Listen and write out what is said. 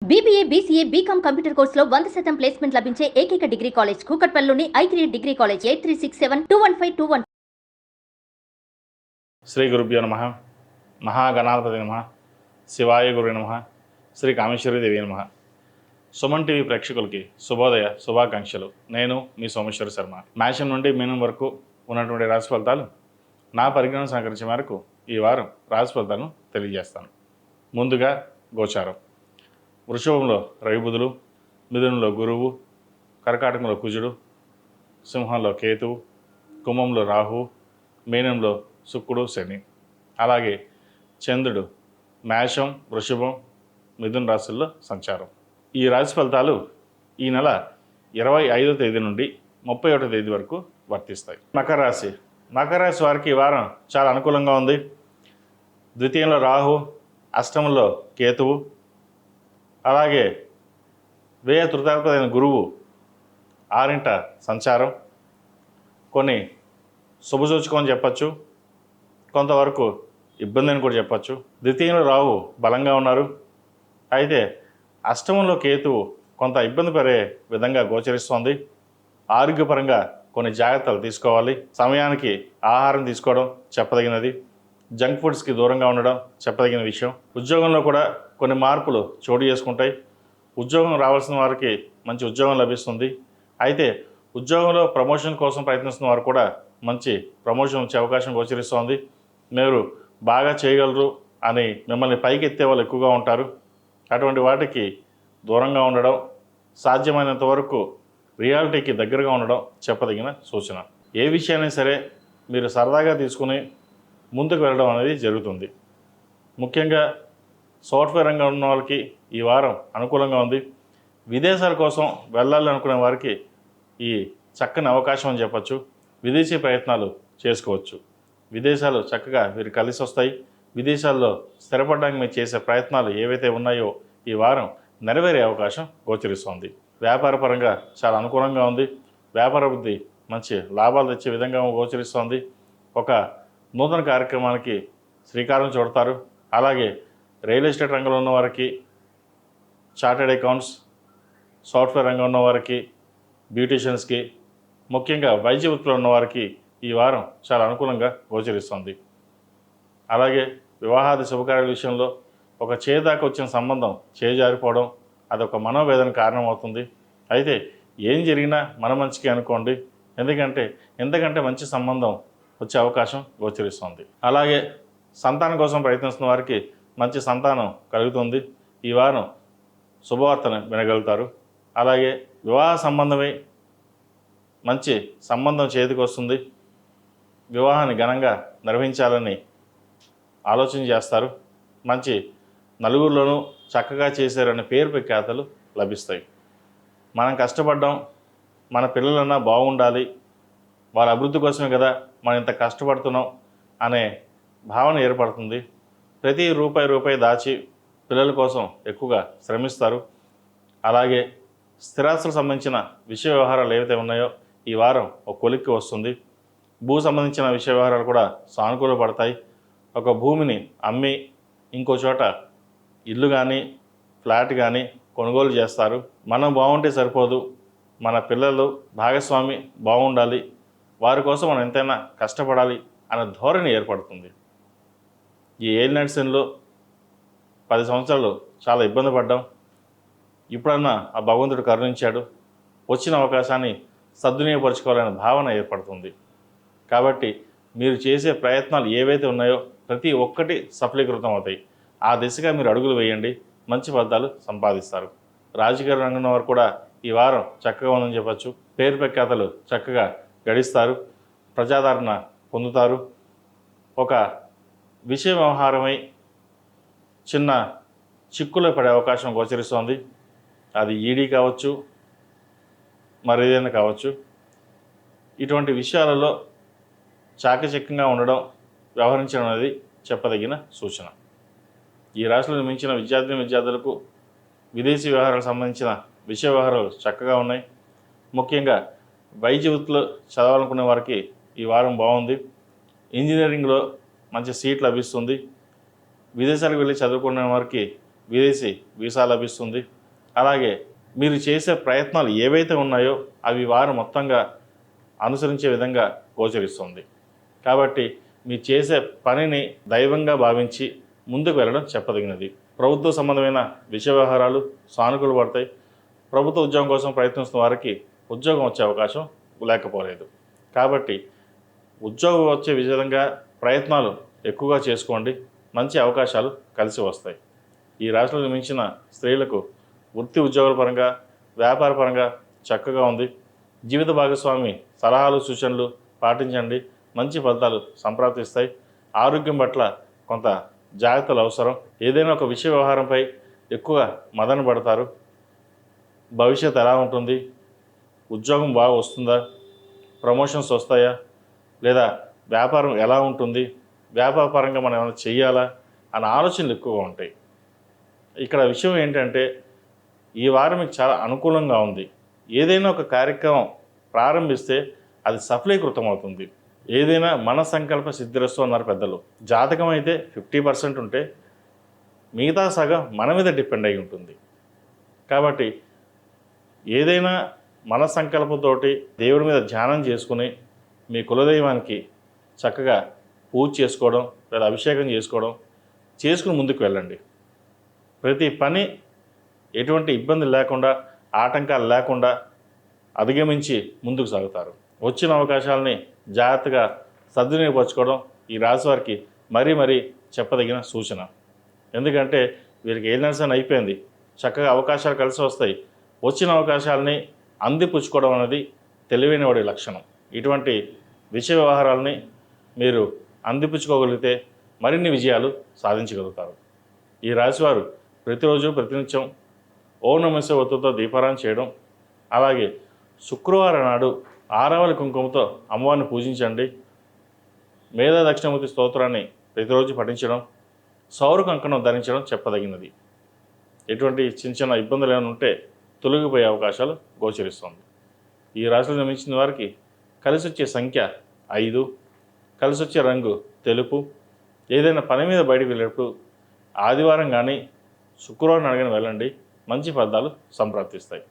BBA, BCA, BCom computer కోర్సులో 100% placement లభించే ఏకైక డిగ్రీ కాలేజ్ కూకట్పల్లిలోని I3 డిగ్రీ కాలేజ్ 8367215215. శ్రీ గురుభ్యో నమః. మహాగణాధిపతి నమః. శివాయ గురు నమః. శ్రీ కామేశ్వరి దేవి నమః. సుమన్ టీవీ ప్రేక్షకులకి శుభోదయ శుభాకాంక్షలు. నేను మీ సోమేశ్వర శర్మ. మేషం నుండి మీనం వరకు ఉన్నటువంటి రాశి ఫలితాలు నా పరిజ్ఞానం సహకరించే మేరకు ఈ వారం రాశి ఫలితాలను తెలియజేస్తాను. ముందుగా గోచారం. వృషభంలో రవిబుధులు, మిథునంలో గురువు, కర్కాటకంలో కుజుడు, సింహంలో కేతువు, కుంభంలో రాహు, మీనంలో శుక్రుడు శని. అలాగే చంద్రుడు మేషం, వృషభం, మిథున రాశుల్లో సంచారం. ఈ రాశి ఫలితాలు ఈ నెల 25వ తేదీ నుండి 31వ తేదీ వరకు వర్తిస్తాయి. మకర రాశి. మకర రాశి వారికి ఈ వారం చాలా అనుకూలంగా ఉంది. ద్వితీయంలో రాహు, అష్టమంలో కేతువు, అలాగే వ్యయ తృతీయాధిపతి గురువు ఆరింట సంచారం. కొన్ని శుభసూచకం అని చెప్పచ్చు, కొంతవరకు ఇబ్బంది అని కూడా చెప్పచ్చు. ద్వితీయంలో రాహు బలంగా ఉన్నారు. అయితే అష్టమంలో కేతువు కొంత ఇబ్బంది పడే విధంగా గోచరిస్తోంది. ఆరోగ్యపరంగా కొన్ని జాగ్రత్తలు తీసుకోవాలి. సమయానికి ఆహారం తీసుకోవడం చెప్పదగినది. జంక్ ఫుడ్స్కి దూరంగా ఉండడం చెప్పదగిన విషయం. ఉద్యోగంలో కూడా కొన్ని మార్పులు చోటు చేసుకుంటాయి. ఉద్యోగం రావాల్సిన వారికి మంచి ఉద్యోగం లభిస్తుంది. అయితే ఉద్యోగంలో ప్రమోషన్ కోసం ప్రయత్నిస్తున్న వారు కూడా మంచి ప్రమోషన్ వచ్చే అవకాశం గోచరిస్తోంది. మీరు బాగా చేయగలరు అని మిమ్మల్ని పైకి ఎత్తే వాళ్ళు ఎక్కువగా ఉంటారు. అటువంటి వాటికి దూరంగా ఉండడం, సాధ్యమైనంత వరకు రియాలిటీకి దగ్గరగా ఉండడం చెప్పదగిన సూచన. ఏ విషయాన్ని సరే మీరు సరదాగా తీసుకుని ముందుకు వెళ్ళడం అనేది జరుగుతుంది. ముఖ్యంగా సాఫ్ట్వేర్ రంగంలో ఉన్న వాళ్ళకి ఈ వారం అనుకూలంగా ఉంది. విదేశాల కోసం వెళ్ళాలి అనుకునే వారికి ఈ చక్కని అవకాశం అని చెప్పచ్చు. విదేశీ ప్రయత్నాలు చేసుకోవచ్చు. విదేశాలు చక్కగా వీరు కలిసి వస్తాయి. విదేశాల్లో స్థిరపడడానికి మీరు చేసే ప్రయత్నాలు ఏవైతే ఉన్నాయో ఈ వారం నెరవేరే అవకాశం గోచరిస్తోంది. వ్యాపారపరంగా చాలా అనుకూలంగా ఉంది. వ్యాపార వృద్ధి మంచి లాభాలు తెచ్చే విధంగా గోచరిస్తోంది. ఒక నూతన కార్యక్రమానికి శ్రీకారం చుడతారు. అలాగే రియల్ ఎస్టేట్ రంగంలో ఉన్న వారికి, చార్టెడ్ అకౌంట్స్, సాఫ్ట్వేర్ రంగంలో ఉన్న వారికి, బ్యూటీషియన్స్కి, ముఖ్యంగా వైద్య వృత్తిలో ఉన్న వారికి ఈ వారం చాలా అనుకూలంగా గోచరిస్తుంది. అలాగే వివాహాది శుభకార్యాల విషయంలో ఒక చేదాకా వచ్చిన సంబంధం చేజారిపోవడం అదొక మనోవేదన కారణమవుతుంది. అయితే ఏం జరిగినా మన మంచికి అనుకోండి. ఎందుకంటే మంచి సంబంధం వచ్చే అవకాశం గోచరిస్తుంది. అలాగే సంతానం కోసం ప్రయత్నిస్తున్న వారికి మంచి సంతానం కలుగుతుంది. ఈ వారం శుభవార్తను వినగలుగుతారు. అలాగే వివాహ సంబంధమై మంచి సంబంధం చేతికి వస్తుంది. వివాహాన్ని ఘనంగా నిర్వహించాలని ఆలోచన చేస్తారు. మంచి నలుగురిలోనూ చక్కగా చేశారనే పేరు ప్రఖ్యాతలు లభిస్తాయి. మనం కష్టపడ్డాం, మన పిల్లలన్నా బాగుండాలి, వాళ్ళ అభివృద్ధి కోసమే కదా మనం ఇంత కష్టపడుతున్నాం అనే భావన ఏర్పడుతుంది. ప్రతి రూపాయి దాచి పిల్లల కోసం ఎక్కువగా శ్రమిస్తారు. అలాగే స్థిరాస్తులకు సంబంధించిన విషయ వ్యవహారాలు ఏవైతే ఉన్నాయో ఈ వారం ఒక కొలిక్కి వస్తుంది. భూ సంబంధించిన విషయ వ్యవహారాలు కూడా సానుకూల పడతాయి. ఒక భూమిని అమ్మి ఇంకో చోట ఇల్లు కానీ ఫ్లాట్ కానీ కొనుగోలు చేస్తారు. మనం బాగుంటే సరిపోదు, మన పిల్లలు భాగస్వామి బాగుండాలి, వారి కోసం మనం ఎంతైనా కష్టపడాలి అనే ధోరణి ఏర్పడుతుంది. ఈ ఏలినాటి శనిలో 10 సంవత్సరాలు చాలా ఇబ్బంది పడ్డాం. ఇప్పుడన్నా ఆ భగవంతుడు కరుణించాడు. వచ్చిన అవకాశాన్ని సద్వినియోగపరచుకోవాలనే భావన ఏర్పడుతుంది. కాబట్టి మీరు చేసే ప్రయత్నాలు ఏవైతే ఉన్నాయో ప్రతి ఒక్కటి సఫలీకృతం అవుతాయి. ఆ దిశగా మీరు అడుగులు వేయండి, మంచి ఫలితాలు సంపాదిస్తారు. రాజకీయ రంగంలో వారు కూడా ఈ వారం చక్కగా ఉందని చెప్పచ్చు. పేరు ప్రఖ్యాతలు చక్కగా గడిస్తారు. ప్రజాదరణ పొందుతారు. ఒక విషయ వ్యవహారమై చిన్న చిక్కులో పడే అవకాశం గోచరిస్తోంది. అది ఈడీ కావచ్చు, మరేదైనా కావచ్చు. ఇటువంటి విషయాలలో చాకచక్యంగా ఉండడం, వ్యవహరించడం అనేది చెప్పదగిన సూచన. ఈ రాశిలో నిర్మించిన విద్యార్థులకు విదేశీ వ్యవహారాలకు సంబంధించిన విషయ వ్యవహారాలు చక్కగా ఉన్నాయి. ముఖ్యంగా వైద్య వృత్తిలో చదవాలనుకునే వారికి ఈ వారం బాగుంది. ఇంజనీరింగ్లో మంచి సీట్ లభిస్తుంది. విదేశాలకు వెళ్ళి చదువుకునే వారికి విదేశీ వీసా లభిస్తుంది. అలాగే మీరు చేసే ప్రయత్నాలు ఏవైతే ఉన్నాయో అవి వారు మొత్తంగా అనుసరించే విధంగా గోచరిస్తుంది. కాబట్టి మీరు చేసే పనిని దైవంగా భావించి ముందుకు వెళ్ళడం చెప్పదగినది. ప్రభుత్వ సంబంధమైన విషయ వ్యవహారాలు సానుకూల పడతాయి. ప్రభుత్వ ఉద్యోగం కోసం ప్రయత్నిస్తున్న వారికి ఉద్యోగం వచ్చే అవకాశం లేకపోలేదు. కాబట్టి ఉద్యోగం వచ్చే విధంగా ప్రయత్నాలు ఎక్కువగా చేసుకోండి. మంచి అవకాశాలు కలిసి వస్తాయి. ఈ రాశిలో జన్మించిన స్త్రీలకు వృత్తి ఉద్యోగాల పరంగా, వ్యాపార పరంగా చక్కగా ఉంది. జీవిత భాగస్వామి సలహాలు సూచనలు పాటించండి. మంచి ఫలితాలు సంప్రాప్తిస్తాయి. ఆరోగ్యం పట్ల కొంత జాగ్రత్తలు అవసరం. ఏదైనా ఒక విషయ వ్యవహారంపై ఎక్కువ మదన పడతారు. భవిష్యత్తు ఎలా ఉంటుంది, ఉద్యోగం బాగా వస్తుందా, ప్రమోషన్స్ వస్తాయా, లేదా వ్యాపారం ఎలా ఉంటుంది, వ్యాపార పరంగా మనం ఏమైనా చెయ్యాలా అన్న ఆలోచనలు ఎక్కువగా ఉంటాయి. ఇక్కడ విషయం ఏంటంటే ఈ వారం మీకు చాలా అనుకూలంగా ఉంది. ఏదైనా ఒక కార్యక్రమం ప్రారంభిస్తే అది సఫలీకృతం అవుతుంది. ఏదైనా మన సంకల్ప సిద్ధిరస్తు అన్నారు పెద్దలు. జాతకం అయితే 50% ఉంటే మిగతా సగం మన మీద డిపెండ్ అయి ఉంటుంది. కాబట్టి ఏదైనా మన సంకల్పంతోటి దేవుడి మీద ధ్యానం చేసుకుని మీ కులదైవానికి చక్కగా పూజ చేసుకోవడం లేదా అభిషేకం చేసుకుని ముందుకు వెళ్ళండి. ప్రతి పని ఎటువంటి ఇబ్బంది లేకుండా, ఆటంకాలు లేకుండా అధిగమించి ముందుకు సాగుతారు. వచ్చిన అవకాశాలని జాగ్రత్తగా సద్వినియోగపరచుకోవడం ఈ రాశి వారికి మరీ చెప్పదగిన సూచన. ఎందుకంటే వీరికి ఏ నర్సన్ అయిపోయింది, చక్కగా అవకాశాలు కలిసి వస్తాయి. వచ్చిన అవకాశాలని అందిపుచ్చుకోవడం అనేది తెలివైన వాడి లక్షణం. ఇటువంటి విషయ వ్యవహారాలని మీరు అందిపుచ్చుకోగలిగితే మరిన్ని విజయాలు సాధించగలుగుతారు. ఈ రాశివారు ప్రతిరోజు ప్రతినిత్యం ఓం నమః శివాయ ఒత్తుతో దీపారాధన చేయడం, అలాగే శుక్రవారం నాడు ఆరవలి కుంకుమతో అమ్మవారిని పూజించండి. మేధా దక్షిణమూర్తి స్తోత్రాన్ని ప్రతిరోజు పఠించడం, సౌర కంకణం ధరించడం చెప్పదగినది. ఎటువంటి చిన్న ఇబ్బందులు ఏమైనా ఉంటే తొలగిపోయే అవకాశాలు గోచరిస్తుంది. ఈ రాశిలో జన్మించిన వారికి కలిసి వచ్చే సంఖ్య 5, కలిసి వచ్చే రంగు తెలుపు. ఏదైనా పని మీద బయటకు వెళ్ళేటప్పుడు ఆదివారం కానీ శుక్రవారం అడగని వెళ్ళండి. మంచి ఫలితాలు సంప్రాప్తిస్తాయి.